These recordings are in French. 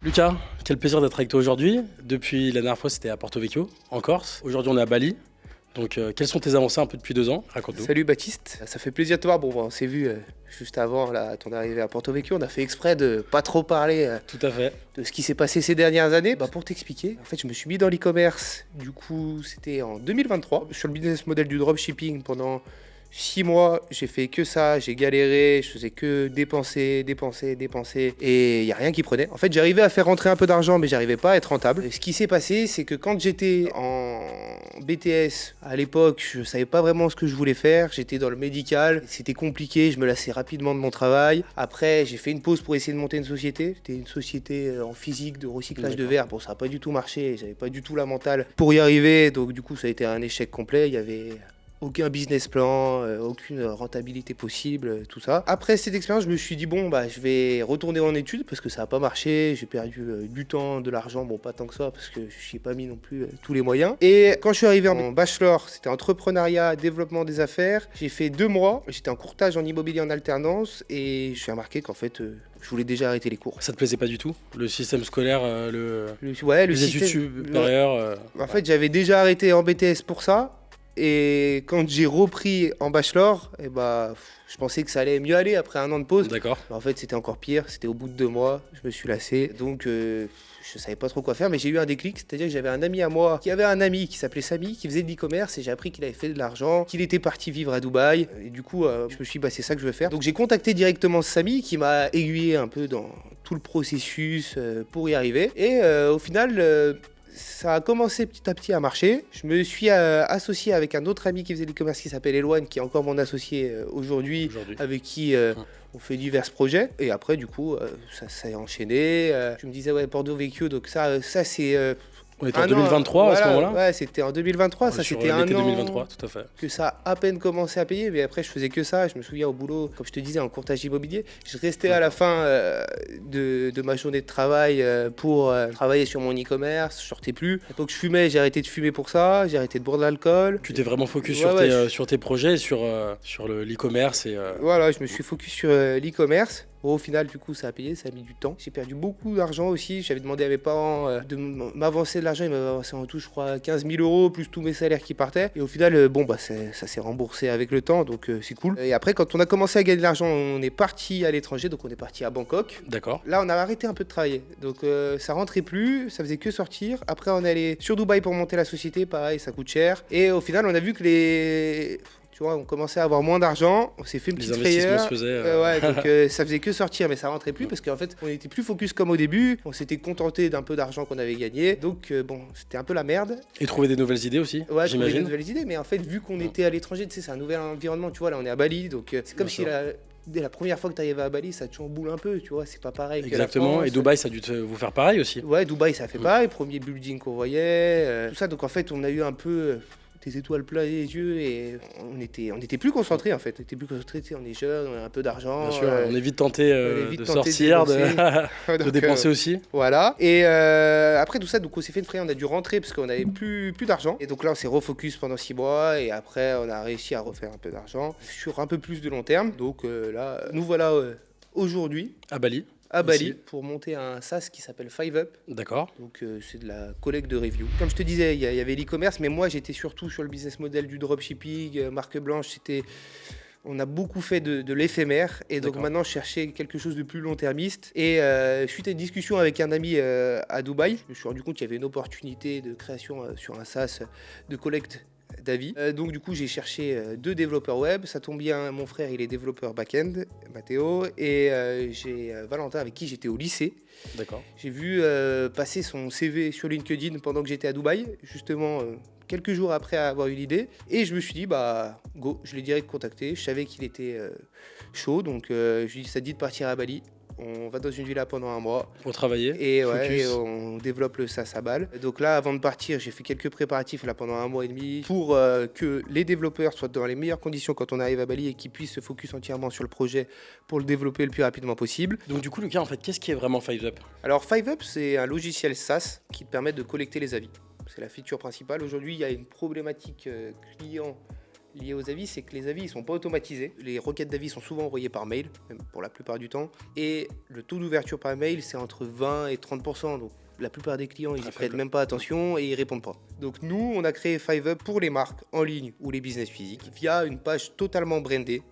Lucas, quel plaisir d'être avec toi aujourd'hui. Depuis la dernière fois, c'était à Porto Vecchio, en Corse. Aujourd'hui, on est à Bali. Donc, quelles sont tes avancées un peu depuis 2 ans? Raconte-nous. Salut Baptiste, ça fait plaisir de te voir. Bon, on s'est vu juste avant là, ton arrivée à Porto Vecchio. On a fait exprès de pas trop parler Tout à fait. de ce qui s'est passé ces dernières années. Pour t'expliquer, en fait, je me suis mis dans l'e-commerce. Du coup, c'était en 2023 sur le business model du dropshipping pendant 6 mois. J'ai fait que ça, j'ai galéré, je faisais que dépenser, et il n'y a rien qui prenait. En fait, j'arrivais à faire rentrer un peu d'argent, mais j'arrivais pas à être rentable. Et ce qui s'est passé, c'est que quand j'étais en BTS, à l'époque, je savais pas vraiment ce que je voulais faire. J'étais dans le médical, c'était compliqué, je me lassais rapidement de mon travail. Après, j'ai fait une pause pour essayer de monter une société. C'était une société en physique de recyclage de verre. Bon, ça n'a pas du tout marché, j'avais pas du tout la mentale pour y arriver, donc du coup, ça a été un échec complet. Il y avait aucun business plan, aucune rentabilité possible, tout ça. Après cette expérience, je me suis dit, je vais retourner en études parce que ça n'a pas marché. J'ai perdu du temps, de l'argent, bon, pas tant que ça parce que je n'y ai pas mis non plus tous les moyens. Et quand je suis arrivé en bachelor, c'était entrepreneuriat, développement des affaires. J'ai fait 2 mois, j'étais en courtage en immobilier en alternance et je suis remarqué qu'en fait, je voulais déjà arrêter les cours. Ça te plaisait pas du tout? Le système scolaire, le les études système. supérieures En fait, j'avais déjà arrêté en BTS pour ça. Et quand j'ai repris en bachelor, je pensais que ça allait mieux aller après un an de pause. D'accord. En fait, c'était encore pire. C'était au bout de 2 mois. Je me suis lassé. Donc, je savais pas trop quoi faire. Mais j'ai eu un déclic. C'est-à-dire que j'avais un ami à moi qui avait un ami qui s'appelait Samy, qui faisait de l'e-commerce. Et j'ai appris qu'il avait fait de l'argent, qu'il était parti vivre à Dubaï. Et du coup, je me suis dit, c'est ça que je veux faire. Donc, j'ai contacté directement Samy qui m'a aiguillé un peu dans tout le processus pour y arriver. Et au final, ça a commencé petit à petit à marcher. Je me suis associé avec un autre ami qui faisait de l'e-commerce qui s'appelle Eloane, qui est encore mon associé aujourd'hui, avec qui on fait divers projets. Et après, du coup, ça s'est enchaîné. Je me disais, Porto Vecchio, donc ça c'est... On était en 2023 à ce moment-là? Ouais, c'était en 2023. Ça, c'était un an 2023, tout à fait. que ça a à peine commencé à payer. Mais après, je faisais que ça. Je me souviens au boulot, comme je te disais, en courtage immobilier. Je restais à la fin de ma journée de travail pour travailler sur mon e-commerce. Je sortais plus. À l'époque, je fumais. J'ai arrêté de fumer pour ça. J'ai arrêté de boire de l'alcool. Tu t'es vraiment focus sur tes projets, sur l'e-commerce et... Voilà, je me suis focus sur l'e-commerce. Bon, au final, du coup, ça a payé, ça a mis du temps. J'ai perdu beaucoup d'argent aussi. J'avais demandé à mes parents de m'avancer de l'argent. Ils m'avaient avancé en tout, je crois, 15 000 euros, plus tous mes salaires qui partaient. Et au final, ça s'est remboursé avec le temps, donc c'est cool. Et après, quand on a commencé à gagner de l'argent, on est parti à l'étranger, donc on est parti à Bangkok. D'accord. Là, on a arrêté un peu de travailler. Donc ça rentrait plus, ça faisait que sortir. Après, on est allé sur Dubaï pour monter la société. Pareil, ça coûte cher. Et au final, on a vu que on commençait à avoir moins d'argent, on s'est fait une petite frayeur. Donc ça faisait que sortir, mais ça rentrait plus parce qu'en fait, on était plus focus comme au début. On s'était contenté d'un peu d'argent qu'on avait gagné. Donc c'était un peu la merde. Et trouver des nouvelles idées aussi, ouais, j'imagine. Trouver des nouvelles idées, mais en fait, vu qu'on était à l'étranger, c'est un nouvel environnement. Tu vois, là, on est à Bali, donc c'est comme si dès la première fois que tu arrives à Bali, ça te chamboule un peu, tu vois, c'est pas pareil. Exactement, que la France. Et Dubaï, ça a dû vous faire pareil aussi. Ouais, Dubaï, ça fait pareil, premier building qu'on voyait, tout ça. Donc en fait, on a eu un peu des étoiles plein les yeux et on était plus concentrés en fait. On était plus concentrés, on est jeunes, on a un peu d'argent. Bien sûr, on est vite tenté de sortir, de dépenser aussi. Voilà. Et après tout ça, donc on s'est fait une frayeur, on a dû rentrer parce qu'on avait plus d'argent. Et donc là, on s'est refocus pendant 6 mois et après, on a réussi à refaire un peu d'argent sur un peu plus de long terme. Donc là, nous voilà aujourd'hui à Bali. Bali pour monter un SaaS qui s'appelle 5up. D'accord. Donc c'est de la collecte de reviews. Comme je te disais, il y avait l'e-commerce, mais moi j'étais surtout sur le business model du dropshipping, marque blanche. On a beaucoup fait de l'éphémère et donc maintenant je cherchais quelque chose de plus long-termiste. Et suite à une discussion avec un ami à Dubaï, je me suis rendu compte qu'il y avait une opportunité de création sur un SaaS de collecte d'avis. Donc du coup j'ai cherché 2 développeurs web. Ça tombe bien, mon frère il est développeur back-end, Mathéo, et j'ai Valentin avec qui j'étais au lycée. D'accord. J'ai vu passer son CV sur LinkedIn pendant que j'étais à Dubaï, justement quelques jours après avoir eu l'idée. Et je me suis dit, go, je l'ai direct contacté. Je savais qu'il était chaud, donc je lui ai dit, ça te dit de partir à Bali. On va dans une villa pendant 1 mois. Pour travailler. Et on développe le SaaS à Bâle. Donc là, avant de partir, j'ai fait quelques préparatifs là, pendant 1 mois et demi pour que les développeurs soient dans les meilleures conditions quand on arrive à Bali et qu'ils puissent se focus entièrement sur le projet pour le développer le plus rapidement possible. Donc du coup, Lucas, en fait, qu'est-ce qui est vraiment 5up? Alors 5up, c'est un logiciel SaaS qui te permet de collecter les avis. C'est la feature principale. Aujourd'hui, il y a une problématique client lié aux avis, c'est que les avis, ils sont pas automatisés. Les requêtes d'avis sont souvent envoyées par mail, même pour la plupart du temps. Et le taux d'ouverture par mail, c'est entre 20 et 30%. Donc la plupart des clients, ils y prêtent même pas attention et ils répondent pas. Donc nous, on a créé 5up pour les marques en ligne ou les business physiques via une page totalement brandée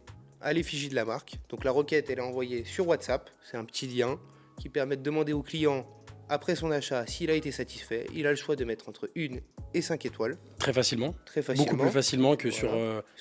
à l'effigie de la marque. Donc la requête, elle est envoyée sur WhatsApp. C'est un petit lien qui permet de demander au client, après son achat, s'il a été satisfait. Il a le choix de mettre entre 1 et 5 étoiles. Très facilement. Très facilement. Beaucoup plus facilement que sur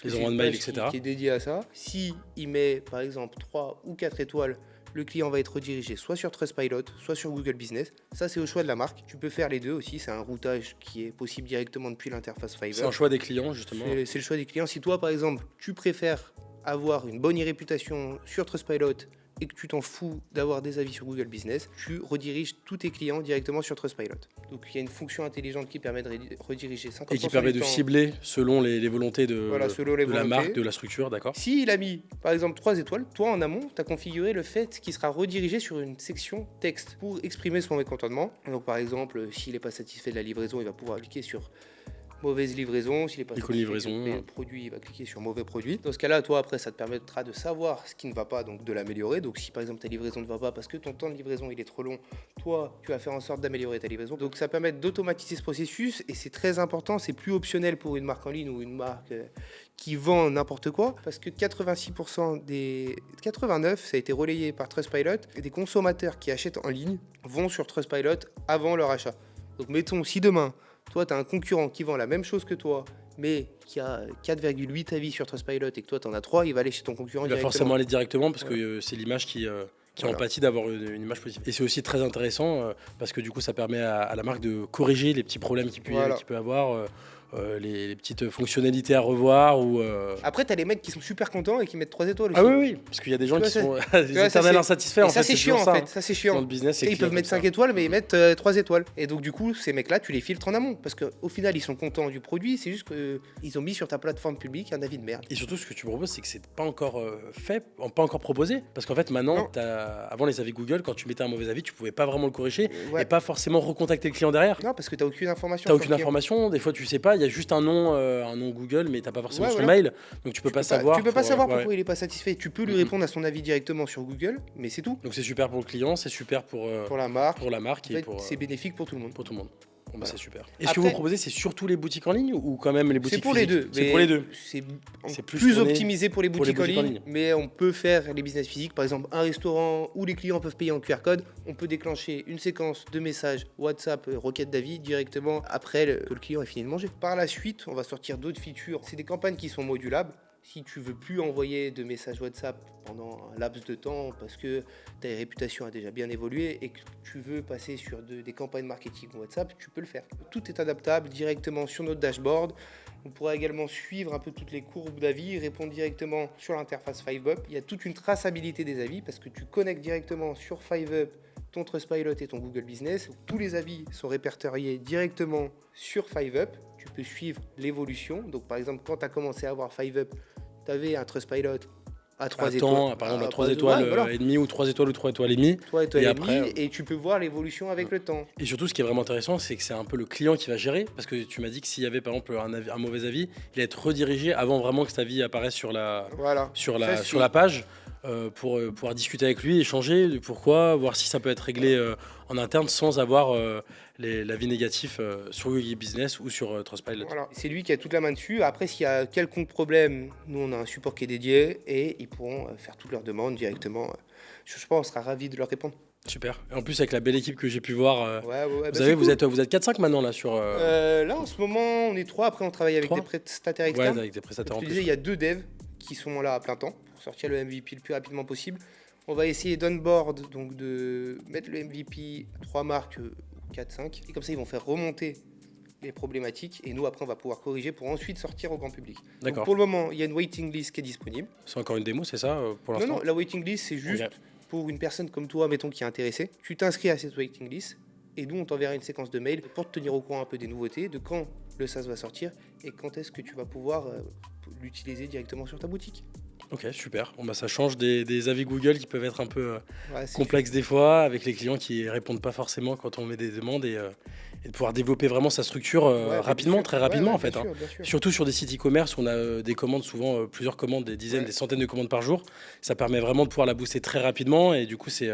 les envois de mail, etc. Qui est dédié à ça. Si il met par exemple 3 ou 4 étoiles, le client va être redirigé soit sur Trustpilot, soit sur Google Business. Ça, c'est au choix de la marque. Tu peux faire les deux aussi. C'est un routage qui est possible directement depuis l'interface Fiverr. C'est un choix des clients, justement. C'est le choix des clients. Si toi, par exemple, tu préfères avoir une bonne réputation sur Trustpilot et que tu t'en fous d'avoir des avis sur Google Business, tu rediriges tous tes clients directement sur Trustpilot. Donc il y a une fonction intelligente qui permet de rediriger 50% et qui permet de cibler selon les volontés de la marque, de la structure, d'accord. S'il a mis par exemple 3 étoiles, toi en amont, tu as configuré le fait qu'il sera redirigé sur une section texte pour exprimer son mécontentement. Donc par exemple, s'il n'est pas satisfait de la livraison, il va pouvoir cliquer sur mauvaise livraison, s'il n'est pas satisfait du produit, il va cliquer sur mauvais produit. Dans ce cas-là, toi, après, ça te permettra de savoir ce qui ne va pas, donc de l'améliorer. Donc, si par exemple ta livraison ne va pas parce que ton temps de livraison il est trop long, toi, tu vas faire en sorte d'améliorer ta livraison. Donc, ça permet d'automatiser ce processus et c'est très important. C'est plus optionnel pour une marque en ligne ou une marque qui vend n'importe quoi, parce que 86% des 89, ça a été relayé par Trustpilot, et des consommateurs qui achètent en ligne vont sur Trustpilot avant leur achat. Donc, mettons, si demain toi, tu as un concurrent qui vend la même chose que toi, mais qui a 4,8 avis sur Trustpilot et que toi, tu en as 3, il va aller chez ton concurrent directement. Il va forcément aller directement parce que c'est l'image qui empathie d'avoir une image positive. Et c'est aussi très intéressant parce que du coup, ça permet à la marque de corriger les petits problèmes qu'il peut avoir. Les petites fonctionnalités à revoir ou Après t'as les mecs qui sont super contents et qui mettent 3 étoiles aussi. Ah oui parce qu'il y a des gens qui sont des éternels insatisfaits en fait. Ça c'est chiant en fait, ça c'est chiant. Dans le business, ils peuvent mettre 5 étoiles mais ils mettent 3 étoiles. Et donc du coup ces mecs là tu les filtres en amont parce qu'au final ils sont contents du produit, c'est juste qu'ils ont mis sur ta plateforme publique un avis de merde. Et surtout ce que tu proposes c'est que c'est pas encore pas encore proposé parce qu'en fait maintenant avant les avis Google quand tu mettais un mauvais avis tu pouvais pas vraiment le corriger et pas forcément recontacter le client derrière. Non parce que t'as aucune information. T'as aucune information, des fois tu sais pas, il y a juste un nom Google, mais t'as pas forcément son mail, donc tu peux pas savoir. Tu peux pas savoir pourquoi il est pas satisfait. Tu peux lui répondre à son avis directement sur Google, mais c'est tout. Donc c'est super pour le client, c'est super pour la marque. En fait, c'est bénéfique pour tout le monde. Pour tout le monde. Bon, bah, c'est super. Et ce que vous proposez, c'est surtout les boutiques en ligne ou quand même les boutiques physiques ? C'est pour les deux. C'est plus optimisé pour les boutiques en ligne, mais on peut faire les business physiques. Par exemple, un restaurant où les clients peuvent payer en QR code, on peut déclencher une séquence de messages WhatsApp, requête d'avis directement après que le client ait fini de manger. Par la suite, on va sortir d'autres features. C'est des campagnes qui sont modulables. Si tu veux plus envoyer de messages WhatsApp pendant un laps de temps parce que ta réputation a déjà bien évolué et que tu veux passer sur des campagnes marketing WhatsApp, tu peux le faire. Tout est adaptable directement sur notre dashboard. On pourra également suivre un peu toutes les courbes d'avis, répondre directement sur l'interface 5up. Il y a toute une traçabilité des avis parce que tu connectes directement sur 5up ton Trustpilot et ton Google Business. Tous les avis sont répertoriés directement sur 5up. Tu peux suivre l'évolution. Donc par exemple, quand tu as commencé à avoir 5up, tu avais un Trustpilot à 3 étoiles. Par exemple, à 3 étoiles et demie ou 3 étoiles ou 3 étoiles et demie. 3 étoiles et après, et tu peux voir l'évolution avec le temps. Et surtout, ce qui est vraiment intéressant, c'est que c'est un peu le client qui va gérer. Parce que tu m'as dit que s'il y avait par exemple un mauvais avis, il va être redirigé avant vraiment que cet avis apparaisse sur la page. Pour pouvoir discuter avec lui, échanger, pourquoi, voir si ça peut être réglé en interne sans avoir l'avis négatif sur Google Business ou sur Trustpilot. Voilà. C'est lui qui a toute la main dessus. Après, s'il y a quelconque problème, nous on a un support qui est dédié et ils pourront faire toutes leurs demandes directement. Je pense qu'on sera ravis de leur répondre. Super. Et en plus, avec la belle équipe que j'ai pu voir, vous êtes 4-5 maintenant là sur. Là, en ce moment, on est 3. Après, on travaille avec des prestataires externes. Ouais, avec des prestataires en plus. Il y a 2 devs qui sont là à plein temps pour sortir le MVP le plus rapidement possible. On va essayer d'onboard, donc de mettre le MVP à 3 marques, 4-5. Et comme ça, ils vont faire remonter les problématiques. Et nous, après, on va pouvoir corriger pour ensuite sortir au grand public. D'accord. Donc, pour le moment, il y a une waiting list qui est disponible. C'est encore une démo, c'est ça pour l'instant ? Non, la waiting list, c'est juste pour une personne comme toi, mettons, qui est intéressée. Tu t'inscris à cette waiting list. Et nous, on t'enverra une séquence de mails pour te tenir au courant un peu des nouveautés, de quand le SaaS va sortir et quand est-ce que tu vas pouvoir l'utiliser directement sur ta boutique. Ok, super. Bon, bah, ça change des avis Google qui peuvent être un peu complexes des fois, avec les clients qui répondent pas forcément quand on met des demandes. Et et de pouvoir développer vraiment sa structure rapidement, très rapidement en fait. Bien sûr. Surtout sur des sites e-commerce où on a des commandes, souvent plusieurs commandes, des dizaines, des centaines de commandes par jour. Ça permet vraiment de pouvoir la booster très rapidement et du coup c'est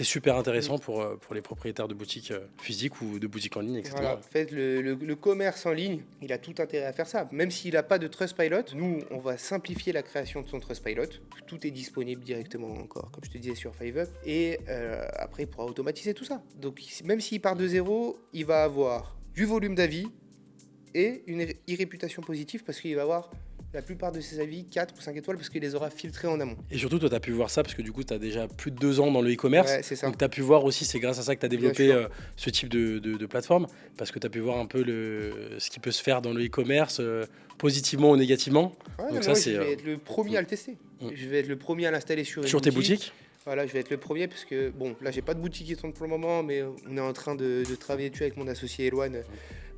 super intéressant pour les propriétaires de boutiques physiques ou de boutiques en ligne, etc. Voilà. En fait, le commerce en ligne, il a tout intérêt à faire ça. Même s'il n'a pas de Trustpilot, nous, on va simplifier la création de son Trustpilot. Tout est disponible directement encore, comme je te disais, sur 5up. Et après, il pourra automatiser tout ça. Donc, même s'il part de zéro, il va avoir du volume d'avis et une e-réputation positive parce qu'il va avoir la plupart de ses avis 4 ou 5 étoiles parce qu'il les aura filtrés en amont. Et surtout, toi, tu as pu voir ça parce que du coup, tu as déjà plus de 2 ans dans le e-commerce. Ouais, c'est ça. Donc, tu as pu voir aussi, c'est grâce à ça que tu as développé ce type de plateforme parce que tu as pu voir un peu ce qui peut se faire dans le e-commerce positivement ou négativement. Ouais, donc, ça, je vais être le premier à le tester. Je vais être le premier à l'installer sur tes boutiques. Voilà, je vais être le premier parce que, bon, là, j'ai pas de boutique qui tourne pour le moment, mais on est en train de travailler dessus avec mon associé Eloane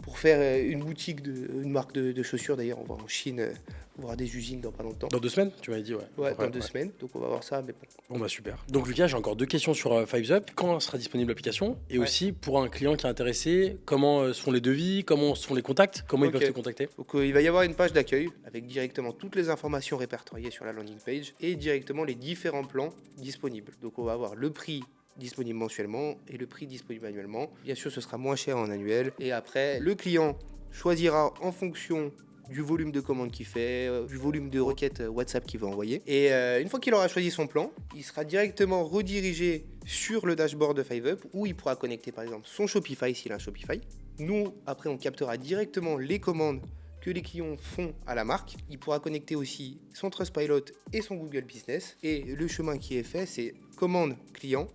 pour faire une boutique, une marque de chaussures. D'ailleurs, on va en Chine voir des usines dans pas longtemps. Dans 2 semaines, tu m'avais dit, ouais. Ouais, dans 2 semaines, donc on va voir ça, mais bon. Bon, bah super. Donc Lucas, j'ai encore 2 questions sur 5up. Quand sera disponible l'application? Et aussi, pour un client qui est intéressé, comment sont les devis? Comment sont les contacts? Comment ils peuvent te contacter? Donc il va y avoir une page d'accueil avec directement toutes les informations répertoriées sur la landing page et directement les différents plans disponibles. Donc on va avoir le prix disponible mensuellement et le prix disponible annuellement. Bien sûr, ce sera moins cher en annuel. Et après, le client choisira en fonction du volume de commandes qu'il fait, du volume de requêtes WhatsApp qu'il va envoyer. Et une fois qu'il aura choisi son plan, il sera directement redirigé sur le dashboard de 5up où il pourra connecter par exemple son Shopify s'il a un Shopify. Nous, après, on captera directement les commandes que les clients font à la marque. Il pourra connecter aussi son Trustpilot et son Google Business. Et le chemin qui est fait, c'est commande client.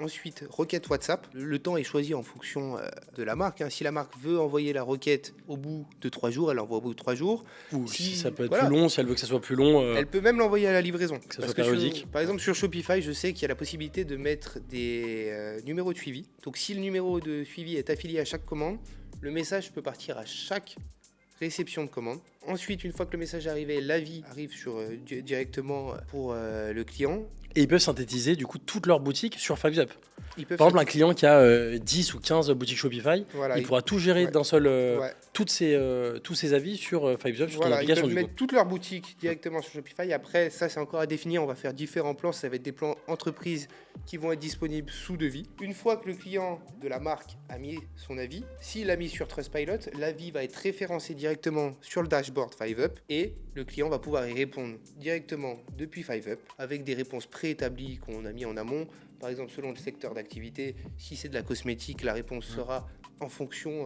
Ensuite, requête WhatsApp. Le temps est choisi en fonction de la marque. Si la marque veut envoyer la requête au bout de 3 jours, elle l'envoie au bout de 3 jours. Ou si ça peut être plus long, si elle veut que ça soit plus long. Elle peut même l'envoyer à la livraison. Que ça soit périodique. Par exemple, sur Shopify, je sais qu'il y a la possibilité de mettre des numéros de suivi. Donc, si le numéro de suivi est affilié à chaque commande, le message peut partir à chaque réception de commande. Ensuite, une fois que le message est arrivé, l'avis arrive directement pour le client. Et ils peuvent synthétiser du coup toute leur boutique sur 5up. Par exemple, un client qui a 10 ou 15 boutiques Shopify, il pourra tout gérer d'un seul, tous ses avis sur 5up, sur ton application. Ils peuvent mettre toute leur boutique directement sur Shopify. Après, ça, c'est encore à définir. On va faire différents plans. Ça va être des plans entreprises qui vont être disponibles sous devis. Une fois que le client de la marque a mis son avis, s'il l'a mis sur Trustpilot, l'avis va être référencé directement sur le dashboard 5up et le client va pouvoir y répondre directement depuis 5up avec des réponses préétablies qu'on a mis en amont. Par exemple, selon le secteur d'activité, si c'est de la cosmétique, la réponse sera en fonction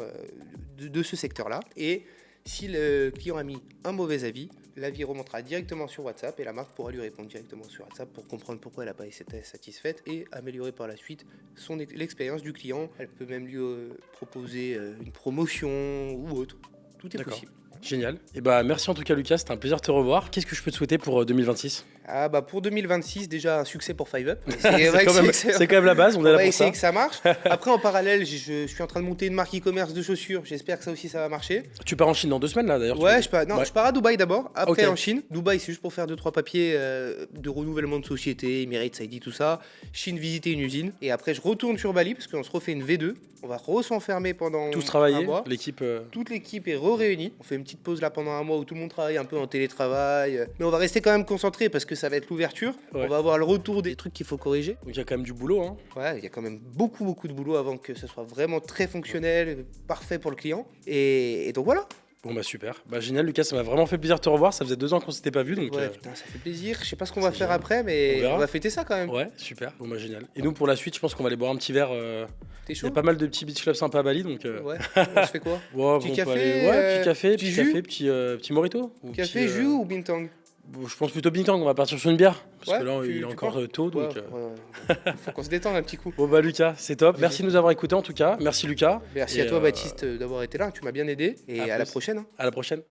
de ce secteur-là. Et si le client a mis un mauvais avis, l'avis remontera directement sur WhatsApp et la marque pourra lui répondre directement sur WhatsApp pour comprendre pourquoi elle n'a pas été satisfaite et améliorer par la suite l'expérience du client. Elle peut même lui proposer une promotion ou autre. Tout est possible. Génial. Et merci en tout cas Lucas, c'était un plaisir de te revoir. Qu'est-ce que je peux te souhaiter pour 2026 ? Pour 2026, déjà un succès pour 5up. C'est quand même la base, on est là pour ça. On va essayer que ça marche. Après, en parallèle, je suis en train de monter une marque e-commerce de chaussures. J'espère que ça aussi, ça va marcher. Tu pars en Chine dans 2 semaines là d'ailleurs? Ouais, je pars à Dubaï d'abord, après en Chine. Dubaï, c'est juste pour faire 2-3 papiers de renouvellement de société, Emirates ID, tout ça. Chine, visiter une usine. Et après, je retourne sur Bali parce qu'on se refait une V2. On va s'enfermer pendant tous travailler, un mois. L'équipe. Toute l'équipe est réunie. On fait une petite pause là pendant un mois où tout le monde travaille un peu en télétravail. Mais on va rester quand même concentré parce que ça va être l'ouverture. On va avoir le retour des trucs qu'il faut corriger. Donc il y a quand même du boulot. Hein. Ouais, il y a quand même beaucoup de boulot avant que ce soit vraiment très fonctionnel, parfait pour le client. Et donc voilà. Bon super. Génial Lucas, ça m'a vraiment fait plaisir de te revoir. Ça faisait 2 ans qu'on s'était pas vu. Donc, putain, ça fait plaisir. Je sais pas ce qu'on va faire après, mais on va fêter ça quand même. Ouais, super. Bon génial. Et nous pour la suite, je pense qu'on va aller boire un petit verre. T'es chaud? Il y a pas mal de petits beach clubs sympas à Bali. Donc, ouais, je fais quoi? Petit café, petit mojito. Café, jus ou bintang? Je pense plutôt bintang, on va partir sur une bière. Parce que là, il est encore tôt. Donc, faut qu'on se détende un petit coup. Bon Lucas, c'est top. Merci de nous avoir écoutés en tout cas. Merci Lucas. Merci à toi Baptiste d'avoir été là. Tu m'as bien aidé. Et à la prochaine. À la prochaine.